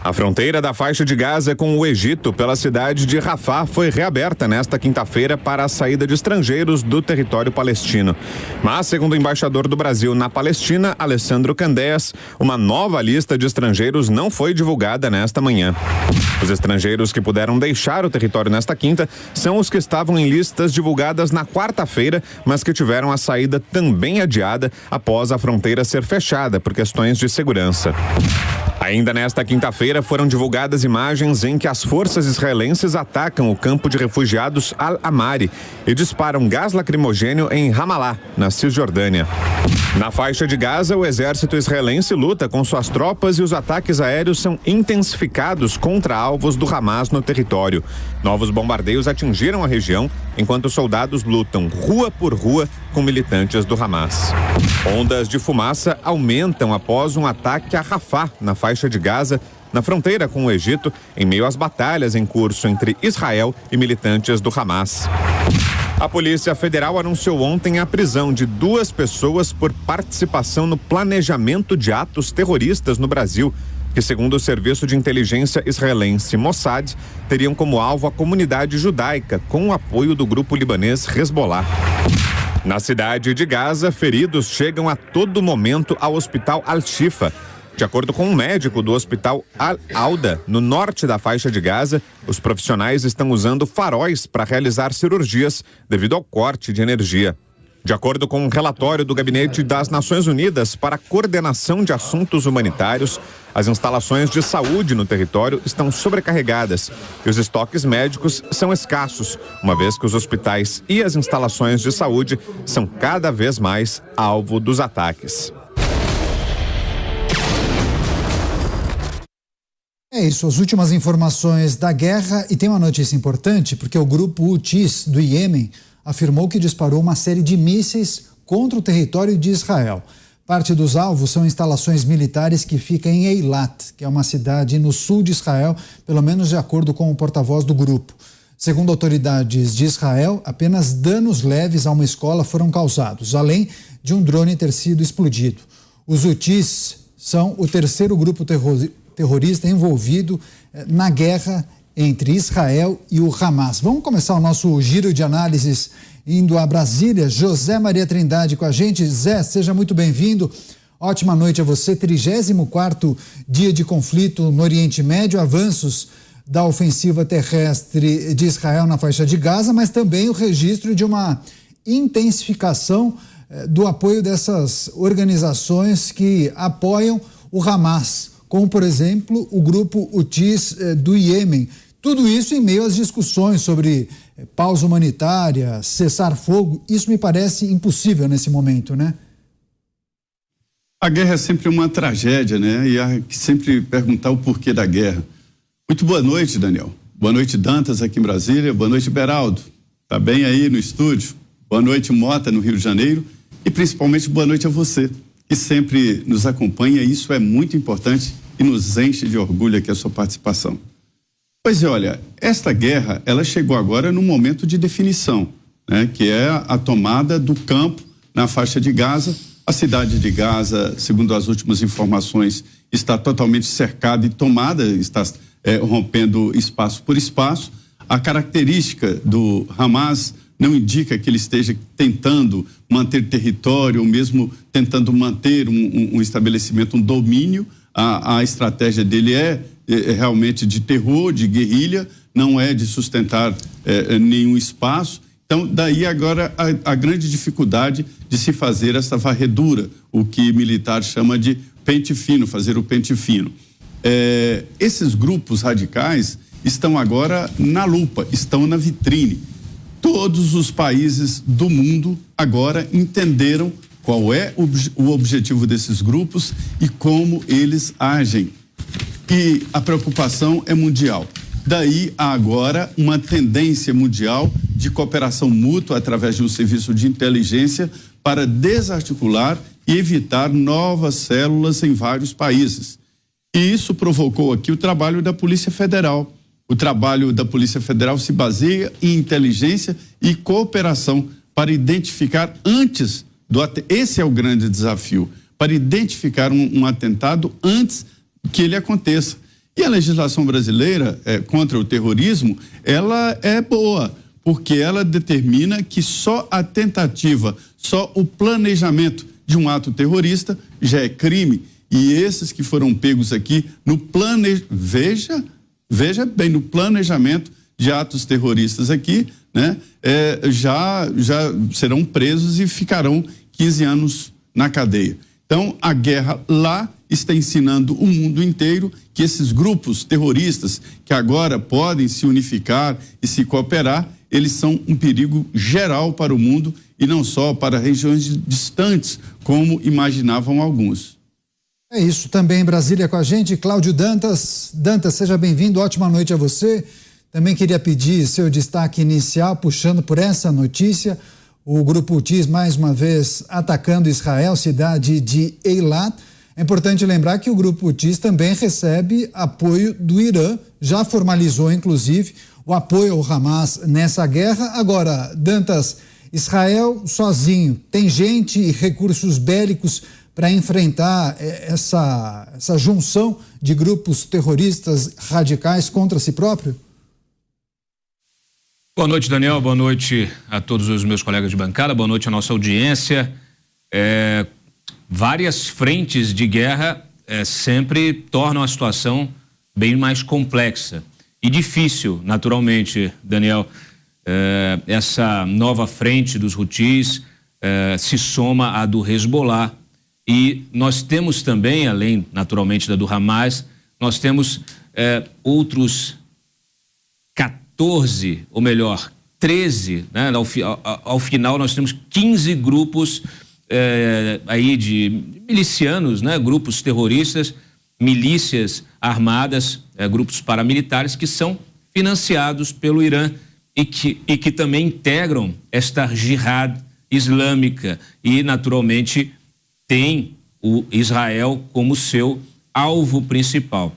A fronteira da faixa de Gaza com o Egito pela cidade de Rafah foi reaberta nesta quinta-feira para a saída de estrangeiros do território palestino. Mas, segundo o embaixador do Brasil na Palestina, Alessandro Candeias, uma nova lista de estrangeiros não foi divulgada nesta manhã. Os estrangeiros que puderam deixar o território nesta quinta são os que estavam em listas divulgadas na quarta-feira, mas que tiveram a saída também adiada após a fronteira ser fechada por questões de segurança. Ainda nesta quinta-feira foram divulgadas imagens em que as forças israelenses atacam o campo de refugiados Al-Amari e disparam gás lacrimogênio em Ramallah, na Cisjordânia. Na faixa de Gaza, o exército israelense luta com suas tropas e os ataques aéreos são intensificados contra alvos do Hamas no território. Novos bombardeios atingiram a região, enquanto soldados lutam rua por rua com militantes do Hamas. Ondas de fumaça aumentam após um ataque a Rafah, na faixa de Gaza, na fronteira com o Egito, em meio às batalhas em curso entre Israel e militantes do Hamas. A Polícia Federal anunciou ontem a prisão de 2 pessoas por participação no planejamento de atos terroristas no Brasil, que, segundo o serviço de inteligência israelense Mossad, teriam como alvo a comunidade judaica, com o apoio do grupo libanês Hezbollah. Na cidade de Gaza, feridos chegam a todo momento ao hospital Al-Shifa. De acordo com um médico do hospital Al-Auda, no norte da faixa de Gaza, os profissionais estão usando faróis para realizar cirurgias devido ao corte de energia. De acordo com um relatório do Gabinete das Nações Unidas para a Coordenação de Assuntos Humanitários, as instalações de saúde no território estão sobrecarregadas e os estoques médicos são escassos, uma vez que os hospitais e as instalações de saúde são cada vez mais alvo dos ataques. É isso, as últimas informações da guerra, e tem uma notícia importante, porque o grupo Houthis do Iêmen afirmou que disparou uma série de mísseis contra o território de Israel. Parte dos alvos são instalações militares que ficam em Eilat, que é uma cidade no sul de Israel, pelo menos de acordo com o porta-voz do grupo. Segundo autoridades de Israel, apenas danos leves a uma escola foram causados, além de um drone ter sido explodido. Os Houthis são o terceiro grupo terrorista envolvido na guerra entre Israel e o Hamas. Vamos começar o nosso giro de análises indo a Brasília. José Maria Trindade com a gente. Zé, seja muito bem-vindo. Ótima noite a você. 34º dia de conflito no Oriente Médio, avanços da ofensiva terrestre de Israel na faixa de Gaza, mas também o registro de uma intensificação do apoio dessas organizações que apoiam o Hamas, como, por exemplo, o grupo Houthis do Iêmen. Tudo isso em meio às discussões sobre pausa humanitária, cessar fogo. Isso me parece impossível nesse momento, né? A guerra é sempre uma tragédia, né? E há que sempre perguntar o porquê da guerra. Muito boa noite, Daniel. Boa noite, Dantas, aqui em Brasília. Boa noite, Beraldo. Tá bem aí no estúdio? Boa noite, Mota, no Rio de Janeiro. E principalmente boa noite a você, que sempre nos acompanha. Isso é muito importante e nos enche de orgulho aqui a sua participação. Pois é, olha, esta guerra, ela chegou agora num momento de definição, né? Que é a tomada do campo na faixa de Gaza. A cidade de Gaza, segundo as últimas informações, está totalmente cercada e tomada, está rompendo espaço por espaço. A característica do Hamas não indica que ele esteja tentando manter território ou mesmo tentando manter um estabelecimento, um domínio. A estratégia dele é realmente de terror, de guerrilha, não é de sustentar nenhum espaço. Então, daí agora a grande dificuldade de se fazer essa varredura, o que militar chama de pente fino, fazer o pente fino. Esses grupos radicais estão agora na lupa, estão na vitrine. Todos os países do mundo agora entenderam qual é o objetivo desses grupos e como eles agem. E a preocupação é mundial. Daí há agora uma tendência mundial de cooperação mútua através de um serviço de inteligência para desarticular e evitar novas células em vários países. E isso provocou aqui o trabalho da Polícia Federal. O trabalho da Polícia Federal se baseia em inteligência e cooperação para identificar antes esse é o grande desafio, para identificar um atentado antes que ele aconteça. E a legislação brasileira contra o terrorismo, ela é boa, porque ela determina que só a tentativa, só o planejamento de um ato terrorista já é crime. E esses que foram pegos aqui no veja bem, no planejamento de atos terroristas aqui, né? Já serão presos e ficarão 15 anos na cadeia. Então, a guerra lá está ensinando o mundo inteiro que esses grupos terroristas que agora podem se unificar e se cooperar, eles são um perigo geral para o mundo e não só para regiões distantes, como imaginavam alguns. É isso, também em Brasília com a gente, Cláudio Dantas. Dantas, seja bem-vindo, ótima noite a você. Também queria pedir seu destaque inicial, puxando por essa notícia, o grupo Houthis mais uma vez atacando Israel, cidade de Eilat. É importante lembrar que o grupo Houthis também recebe apoio do Irã, já formalizou inclusive o apoio ao Hamas nessa guerra. Agora, Dantas, Israel sozinho tem gente e recursos bélicos para enfrentar essa junção de grupos terroristas radicais contra si próprio? Boa noite, Daniel. Boa noite a todos os meus colegas de bancada. Boa noite à nossa audiência. Várias frentes de guerra sempre tornam a situação bem mais complexa e difícil, naturalmente, Daniel. Essa nova frente dos Houthis se soma à do Hezbollah. E nós temos também, além naturalmente da do Hamas, nós temos outros 14, ou melhor, 13, né? Ao final nós temos 15 grupos aí de milicianos, né? Grupos terroristas, milícias armadas, grupos paramilitares que são financiados pelo Irã e que também integram esta jihad islâmica e naturalmente tem o Israel como seu alvo principal.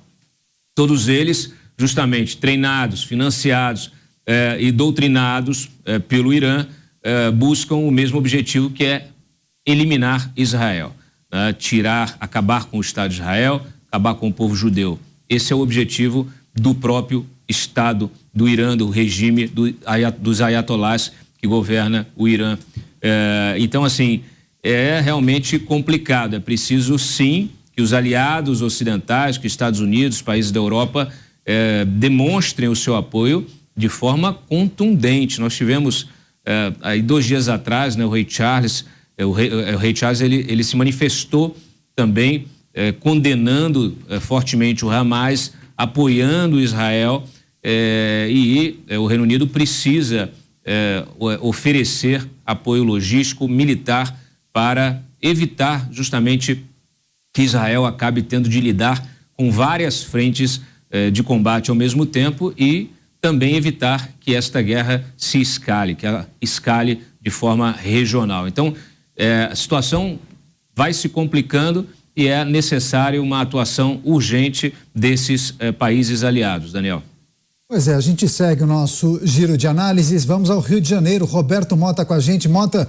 Todos eles justamente treinados, financiados e doutrinados pelo Irã, buscam o mesmo objetivo, que é eliminar Israel, acabar com o Estado de Israel, acabar com o povo judeu. Esse é o objetivo do próprio Estado do Irã, do regime dos ayatolás que governa o Irã. Então, assim, é realmente complicado. É preciso, sim, que os aliados ocidentais, que os Estados Unidos, países da Europa, demonstrem o seu apoio de forma contundente. Nós tivemos, aí 2 dias atrás, né, o rei Charles, ele se manifestou também condenando fortemente o Hamas, apoiando Israel, e o Reino Unido precisa oferecer apoio logístico, militar, para evitar justamente que Israel acabe tendo de lidar com várias frentes de combate ao mesmo tempo e também evitar que esta guerra se escale, que ela escale de forma regional. Então, a situação vai se complicando e é necessário uma atuação urgente desses países aliados, Daniel. Pois é, a gente segue o nosso giro de análises. Vamos ao Rio de Janeiro. Roberto Mota com a gente. Mota,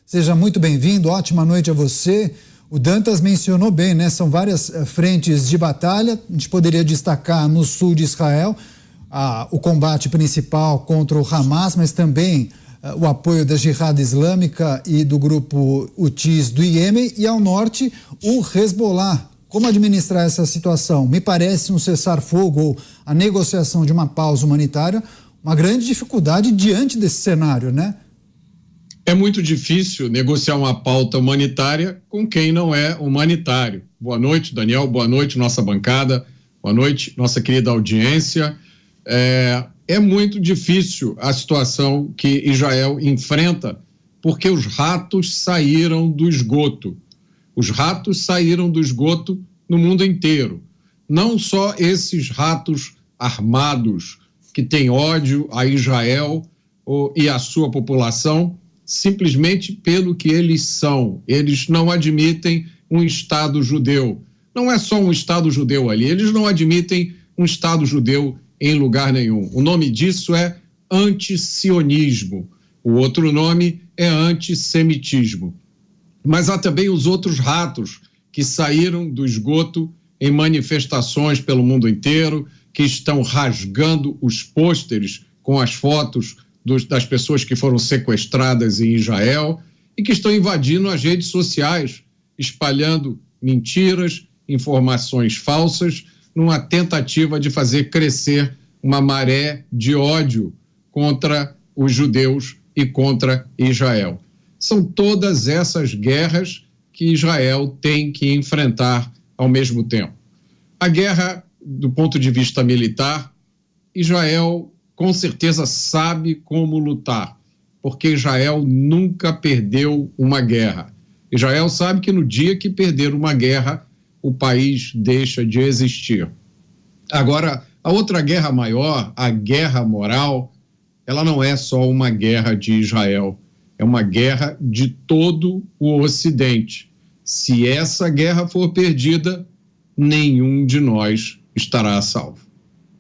seja muito bem-vindo, ótima noite a você. O Dantas mencionou bem, né? São várias frentes de batalha. A gente poderia destacar no sul de Israel o combate principal contra o Hamas, mas também o apoio da Jihad Islâmica e do grupo Houthis do Iêmen, e ao norte o Hezbollah. Como administrar essa situação? Me parece um cessar-fogo ou a negociação de uma pausa humanitária uma grande dificuldade diante desse cenário, né? É muito difícil negociar uma pauta humanitária com quem não é humanitário. Boa noite, Daniel. Boa noite, nossa bancada. Boa noite, nossa querida audiência. É muito difícil a situação que Israel enfrenta, porque os ratos saíram do esgoto. Os ratos saíram do esgoto no mundo inteiro. Não só esses ratos armados que têm ódio a Israel e a sua população, simplesmente pelo que eles são. Eles não admitem um Estado judeu. Não é só um Estado judeu ali, eles não admitem um Estado judeu em lugar nenhum. O nome disso é antisionismo. O outro nome é antissemitismo. Mas há também os outros ratos que saíram do esgoto em manifestações pelo mundo inteiro, que estão rasgando os pôsteres com as fotos das pessoas que foram sequestradas em Israel e que estão invadindo as redes sociais, espalhando mentiras, informações falsas, numa tentativa de fazer crescer uma maré de ódio contra os judeus e contra Israel. São todas essas guerras que Israel tem que enfrentar ao mesmo tempo. A guerra, do ponto de vista militar, Israel com certeza sabe como lutar, porque Israel nunca perdeu uma guerra. Israel sabe que no dia que perder uma guerra, o país deixa de existir. Agora, a outra guerra maior, a guerra moral, ela não é só uma guerra de Israel, é uma guerra de todo o Ocidente. Se essa guerra for perdida, nenhum de nós estará a salvo.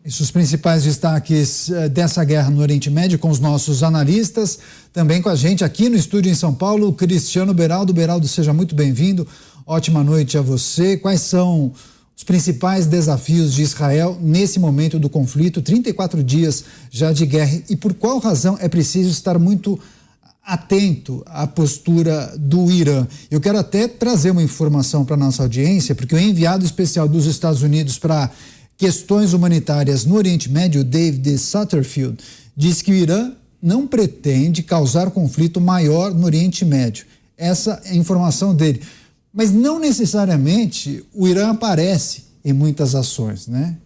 Os principais destaques dessa guerra no Oriente Médio com os nossos analistas, também com a gente aqui no estúdio em São Paulo, Cristiano Beraldo. Beraldo, seja muito bem-vindo, ótima noite a você. Quais são os principais desafios de Israel nesse momento do conflito, 34 dias já de guerra, e por qual razão é preciso estar muito atento à postura do Irã? Eu quero até trazer uma informação para a nossa audiência, porque o enviado especial dos Estados Unidos para questões humanitárias no Oriente Médio, David Satterfield, diz que o Irã não pretende causar conflito maior no Oriente Médio. Essa é a informação dele. Mas não necessariamente o Irã aparece em muitas ações, né?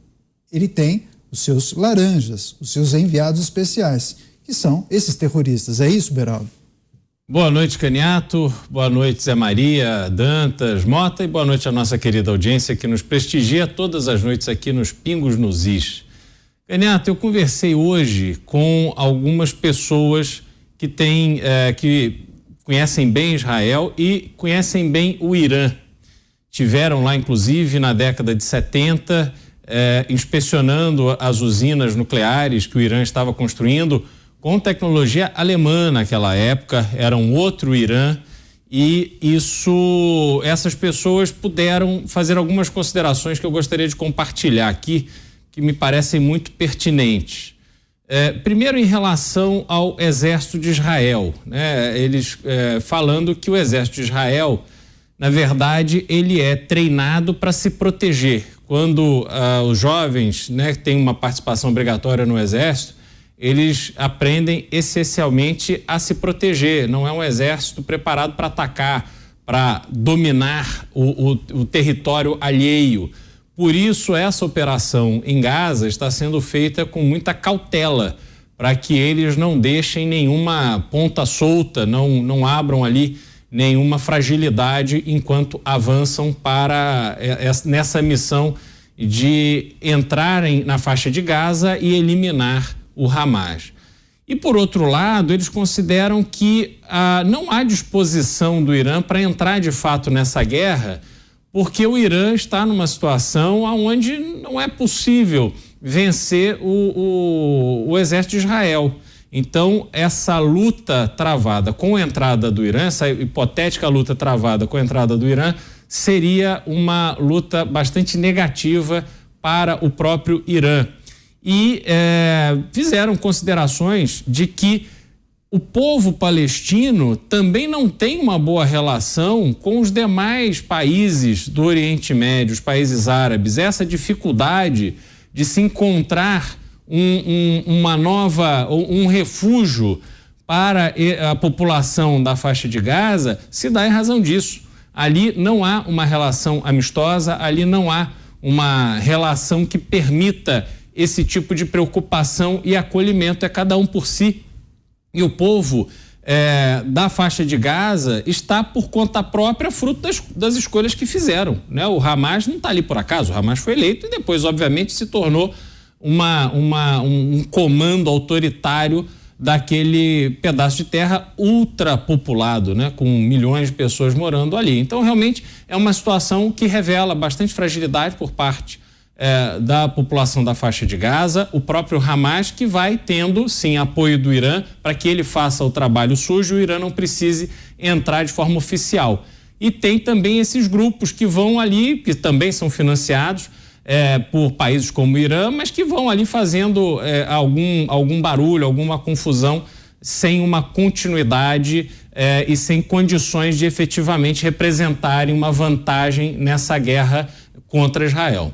Ele tem os seus laranjas, os seus enviados especiais, que são esses terroristas. É isso, Beraldo? Boa noite, Caniato. Boa noite, Zé Maria, Dantas, Mota, e boa noite à nossa querida audiência que nos prestigia todas as noites aqui nos Pingos nos Is. Caniato, eu conversei hoje com algumas pessoas que que conhecem bem Israel e conhecem bem o Irã. Tiveram lá, inclusive, na década de 70, inspecionando as usinas nucleares que o Irã estava construindo com tecnologia alemã naquela época, era um outro Irã, e essas pessoas puderam fazer algumas considerações que eu gostaria de compartilhar aqui, que me parecem muito pertinentes. Primeiro, em relação ao exército de Israel, né? Eles falando que o exército de Israel, na verdade, ele é treinado para se proteger. Quando os jovens, né, têm uma participação obrigatória no exército, eles aprendem essencialmente a se proteger. Não é um exército preparado para atacar, para dominar o território alheio. Por isso, essa operação em Gaza está sendo feita com muita cautela, para que eles não deixem nenhuma ponta solta, não abram ali nenhuma fragilidade enquanto avançam nessa missão de entrarem na faixa de Gaza e eliminar o Hamas. E, por outro lado, eles consideram que não há disposição do Irã para entrar de fato nessa guerra, porque o Irã está numa situação onde não é possível vencer o exército de Israel. Então, essa luta travada com a entrada do Irã, essa hipotética luta travada com a entrada do Irã, seria uma luta bastante negativa para o próprio Irã. E fizeram considerações de que o povo palestino também não tem uma boa relação com os demais países do Oriente Médio, os países árabes. Essa dificuldade de se encontrar um refúgio para a população da faixa de Gaza se dá em razão disso. Ali não há uma relação amistosa, ali não há uma relação que permita esse tipo de preocupação e acolhimento, é cada um por si. E o povo da faixa de Gaza está por conta própria, fruto das escolhas que fizeram, né? O Hamas não está ali por acaso, o Hamas foi eleito e depois, obviamente, se tornou um comando autoritário daquele pedaço de terra ultrapopulado, né? Com milhões de pessoas morando ali. Então, realmente, é uma situação que revela bastante fragilidade por parte da população da faixa de Gaza, o próprio Hamas, que vai tendo, sim, apoio do Irã para que ele faça o trabalho sujo e o Irã não precise entrar de forma oficial. e tem também esses grupos que vão ali, que também são financiados por países como o Irã, mas que vão ali fazendo algum barulho, alguma confusão, sem uma continuidade e sem condições de efetivamente representarem uma vantagem nessa guerra contra Israel.